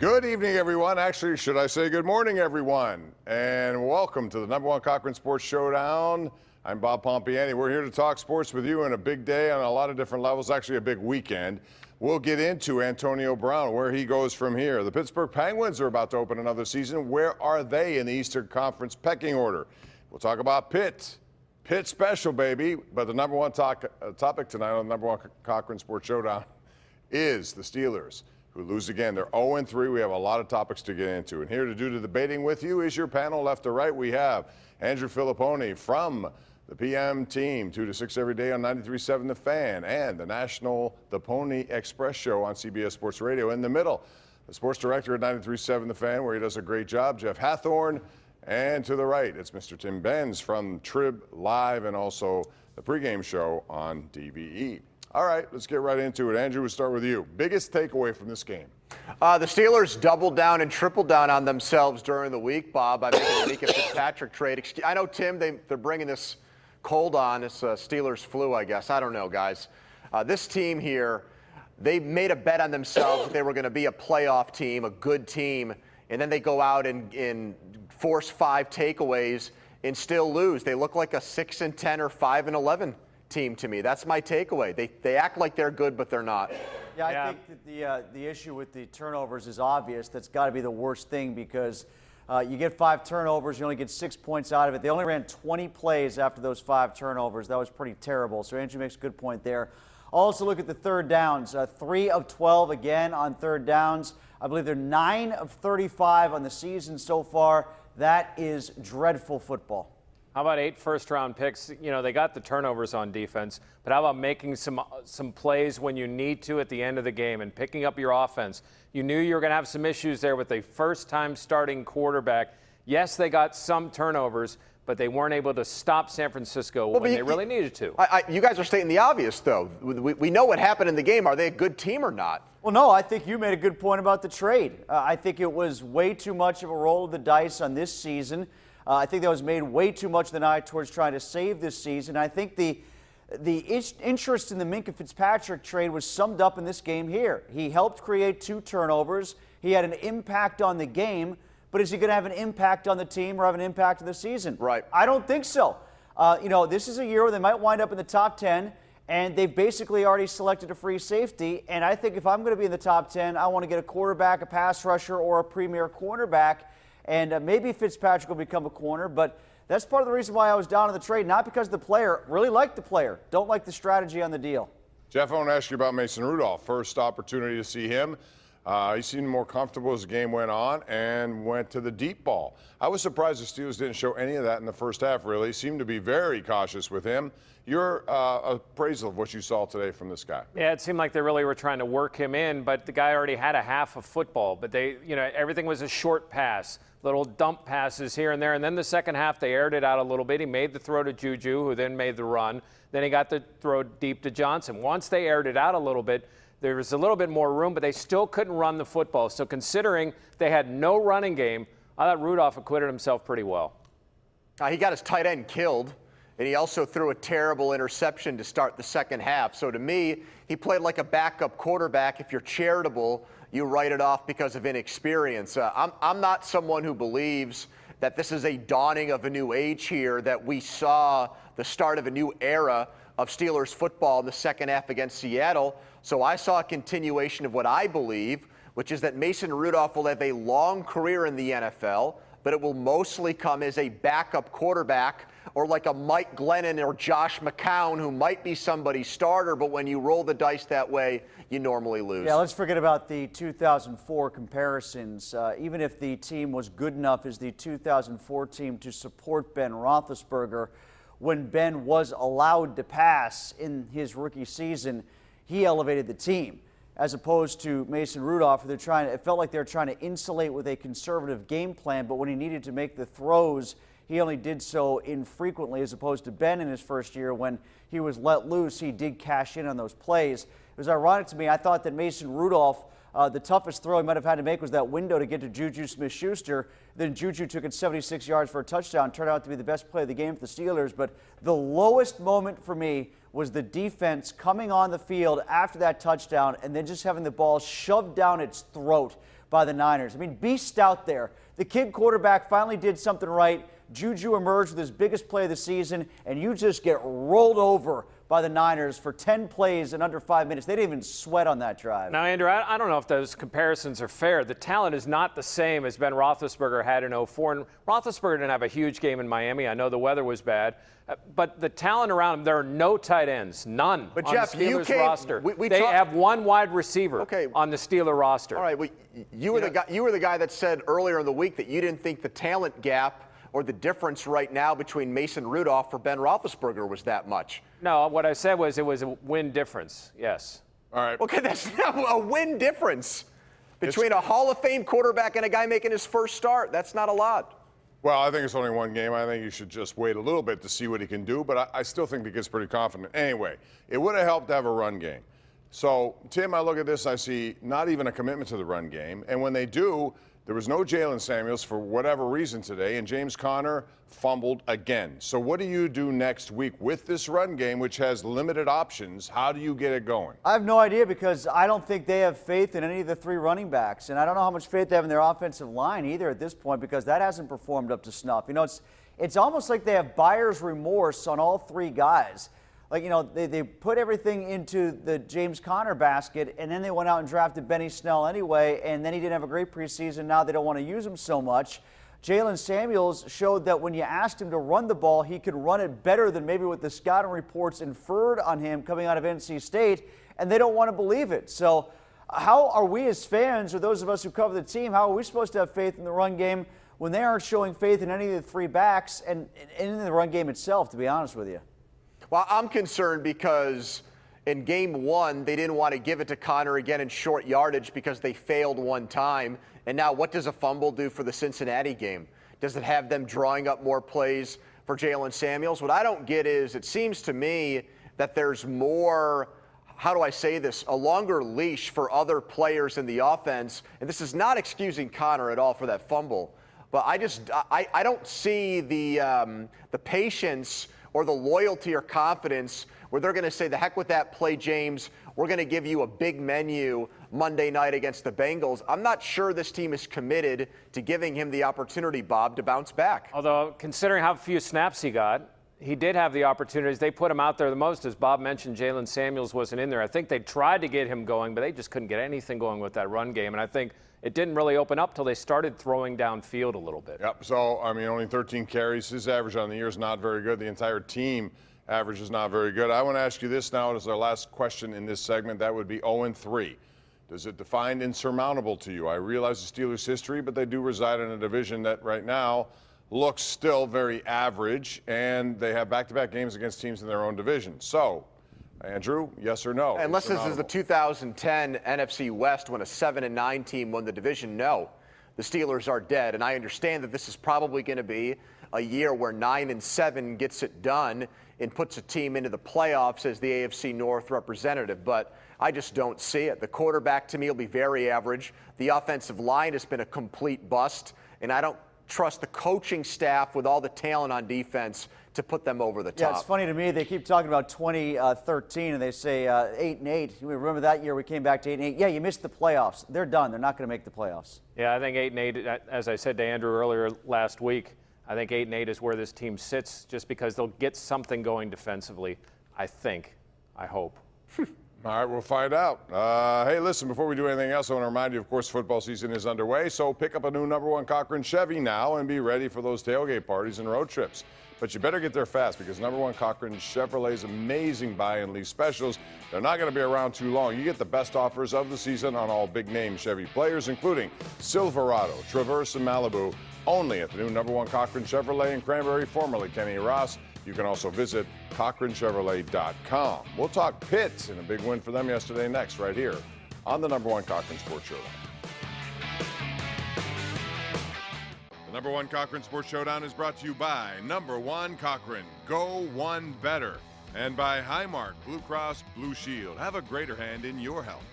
Good evening, everyone. Actually, should I say good morning, everyone? And welcome to the #1 Cochran Sports Showdown. I'm Bob Pompeani. We're here to talk sports with you on a big day on a lot of different levels, actually a big weekend. We'll get into Antonio Brown, where he goes from here. The Pittsburgh Penguins are about to open another season. Where are they in the Eastern Conference pecking order? We'll talk about Pitt. Pitt special, baby. But the #1 topic tonight on the #1 Cochran Sports Showdown is the Steelers, who lose again. They're 0-3. We have a lot of topics to get into. And here to do the debating with you is your panel. Left to right, we have Andrew Fillipponi from the PM team, 2 to 6 every day on 93.7 The Fan, and the Pony Express show on CBS Sports Radio. In the middle, the sports director at 93.7 The Fan, where he does a great job, Jeff Hathhorn. And to the right, it's Mr. Tim Benz from Trib Live and also the pregame show on DVE. All right, let's get right into it. Andrew, we'll start with you. Biggest takeaway from this game? The Steelers doubled down and tripled down on themselves during the week, Bob, by making the Mika Fitzpatrick trade. I know, Tim, they're bringing this cold on, this Steelers flu, I guess. I don't know, guys. This team here, they made a bet on themselves that they were going to be a playoff team, a good team, and then they go out and force 5 takeaways and still lose. They look like a 6-10 or 5-11 team to me. That's my takeaway. They act like they're good, but they're not. Yeah, I think that the issue with the turnovers is obvious. That's got to be the worst thing because you get 5 turnovers, you only get 6 points out of it. They only ran 20 plays after those 5 turnovers. That was pretty terrible. So Andrew makes a good point there. Also look at the third downs. 3 of 12 again on third downs. I believe they're 9 of 35 on the season so far. That is dreadful football. How about 8 first-round picks? You know, they got the turnovers on defense, but how about making some plays when you need to at the end of the game and picking up your offense? You knew you were going to have some issues there with a first-time starting quarterback. Yes, they got some turnovers, but they weren't able to stop San Francisco when they really needed to. You guys are stating the obvious, though. We know what happened in the game. Are they a good team or not? Well, no, I think you made a good point about the trade. I think it was way too much of a roll of the dice on this season. I think that was made way too much of an eye towards trying to save this season. I think the interest in the Minkah Fitzpatrick trade was summed up in this game here. He helped create 2 turnovers. He had an impact on the game, but is he going to have an impact on the team or have an impact on the season? Right. I don't think so. This is a year where they might wind up in the top 10, and they've basically already selected a free safety. And I think if I'm going to be in the top 10, I want to get a quarterback, a pass rusher, or a premier cornerback. And maybe Fitzpatrick will become a corner, but that's part of the reason why I was down on the trade, not because of the player. Really like the player. Don't like the strategy on the deal. Jeff, I want to ask you about Mason Rudolph. First opportunity to see him. He seemed more comfortable as the game went on and went to the deep ball. I was surprised the Steelers didn't show any of that in the first half, really. Seemed to be very cautious with him. Your appraisal of what you saw today from this guy? Yeah, it seemed like they really were trying to work him in, but the guy already had a half of football. But everything was a short pass, little dump passes here and there. And then the second half, they aired it out a little bit. He made the throw to Juju, who then made the run. Then he got the throw deep to Johnson. Once they aired it out a little bit, there was a little bit more room, but they still couldn't run the football. So considering they had no running game, I thought Rudolph acquitted himself pretty well. He got his tight end killed, and he also threw a terrible interception to start the second half. So to me, he played like a backup quarterback. If you're charitable, you write it off because of inexperience. I'm not someone who believes that this is a dawning of a new age here, that we saw the start of a new era of Steelers football in the second half against Seattle. So I saw a continuation of what I believe, which is that Mason Rudolph will have a long career in the NFL, but it will mostly come as a backup quarterback or like a Mike Glennon or Josh McCown, who might be somebody's starter, but when you roll the dice that way, you normally lose. Yeah, let's forget about the 2004 comparisons. Even if the team was good enough as the 2004 team to support Ben Roethlisberger, when Ben was allowed to pass in his rookie season, he elevated the team, as opposed to Mason Rudolph. It felt like they were trying to insulate with a conservative game plan, but when he needed to make the throws, he only did so infrequently, as opposed to Ben in his first year. When he was let loose, he did cash in on those plays. It was ironic to me. I thought that Mason Rudolph, the toughest throw he might have had to make was that window to get to Juju Smith-Schuster. Then Juju took it 76 yards for a touchdown, turned out to be the best play of the game for the Steelers. But the lowest moment for me was the defense coming on the field after that touchdown and then just having the ball shoved down its throat by the Niners. I mean, be stout there. The kid quarterback finally did something right. Juju emerged with his biggest play of the season, and you just get rolled over by the Niners for 10 plays in under 5 minutes. They didn't even sweat on that drive. Now, Andrew, I don't know if those comparisons are fair. The talent is not the same as Ben Roethlisberger had in 04. And Roethlisberger didn't have a huge game in Miami. I know the weather was bad. But the talent around him, there are no tight ends, none But on Jeff, the Steelers you roster. They have one wide receiver on the Steeler roster. All right, well, you were the guy that said earlier in the week that you didn't think the talent gap or the difference right now between Mason Rudolph for Ben Roethlisberger was that much. No, what I said was it was a win difference, yes. All right. Okay, that's not a win difference between a Hall of Fame quarterback and a guy making his first start. That's not a lot. Well, I think it's only one game. I think you should just wait a little bit to see what he can do, but I still think he gets pretty confident. Anyway, it would have helped to have a run game. So, Tim, I look at this, I see not even a commitment to the run game. And when they do, there was no Jalen Samuels for whatever reason today, and James Conner fumbled again. So what do you do next week with this run game, which has limited options? How do you get it going? I have no idea because I don't think they have faith in any of the three running backs. And I don't know how much faith they have in their offensive line either at this point because that hasn't performed up to snuff. You know, it's almost like they have buyer's remorse on all three guys. Like, you know, they put everything into the James Conner basket, and then they went out and drafted Benny Snell anyway, and then he didn't have a great preseason. Now they don't want to use him so much. Jalen Samuels showed that when you asked him to run the ball, he could run it better than maybe what the scouting reports inferred on him coming out of NC State, and they don't want to believe it. So how are we as fans, or those of us who cover the team, how are we supposed to have faith in the run game when they aren't showing faith in any of the three backs and in the run game itself, to be honest with you? Well, I'm concerned because in game one, they didn't want to give it to Conner again in short yardage because they failed one time. And now what does a fumble do for the Cincinnati game? Does it have them drawing up more plays for Jalen Samuels? What I don't get is it seems to me that there's more, how do I say this, a longer leash for other players in the offense. And this is not excusing Conner at all for that fumble. But I don't see the patience or the loyalty or confidence where they're going to say, the heck with that play, James. We're going to give you a big menu Monday night against the Bengals. I'm not sure this team is committed to giving him the opportunity, Bob, to bounce back. Although, considering how few snaps he got, he did have the opportunities. They put him out there the most. As Bob mentioned, Jalen Samuels wasn't in there. I think they tried to get him going, but they just couldn't get anything going with that run game. And I think it didn't really open up till they started throwing downfield a little bit. Yep. So, I mean, only 13 carries. His average on the year is not very good. The entire team average is not very good. I want to ask you this now as our last question in this segment. That would be 0-3. Does it define insurmountable to you? I realize the Steelers' history, but they do reside in a division that right now looks still very average, and they have back-to-back games against teams in their own division. So, Andrew, yes or no? Unless this is the 2010 NFC West when a 7-9 team won the division, no. The Steelers are dead, and I understand that this is probably going to be a year where 9-7 gets it done and puts a team into the playoffs as the AFC North representative, but I just don't see it. The quarterback, to me, will be very average. The offensive line has been a complete bust, and I don't trust the coaching staff with all the talent on defense to put them over the top. Yeah, it's funny to me. They keep talking about 2013, and they say 8-8. Remember that year we came back to 8-8? Yeah, you missed the playoffs. They're done. They're not going to make the playoffs. Yeah, I think 8-8, as I said to Andrew earlier last week, I think 8-8 is where this team sits just because they'll get something going defensively, I think. I hope. All right, we'll find out. Hey, listen, before we do anything else, I want to remind you, of course, football season is underway, so pick up a new #1 Cochran Chevy now and be ready for those tailgate parties and road trips. But you better get there fast because #1 Cochran Chevrolet's amazing buy and lease specials, they're not going to be around too long. You get the best offers of the season on all big-name Chevy players, including Silverado, Traverse, and Malibu, only at the new #1 Cochran Chevrolet in Cranberry, formerly Kenny Ross. You can also visit CochranChevrolet.com. We'll talk Pitts and a big win for them yesterday next, right here on the #1 Cochran Sports Showdown. The #1 Cochran Sports Showdown is brought to you by #1 Cochran, Go One Better, and by Highmark Blue Cross Blue Shield. Have a greater hand in your health.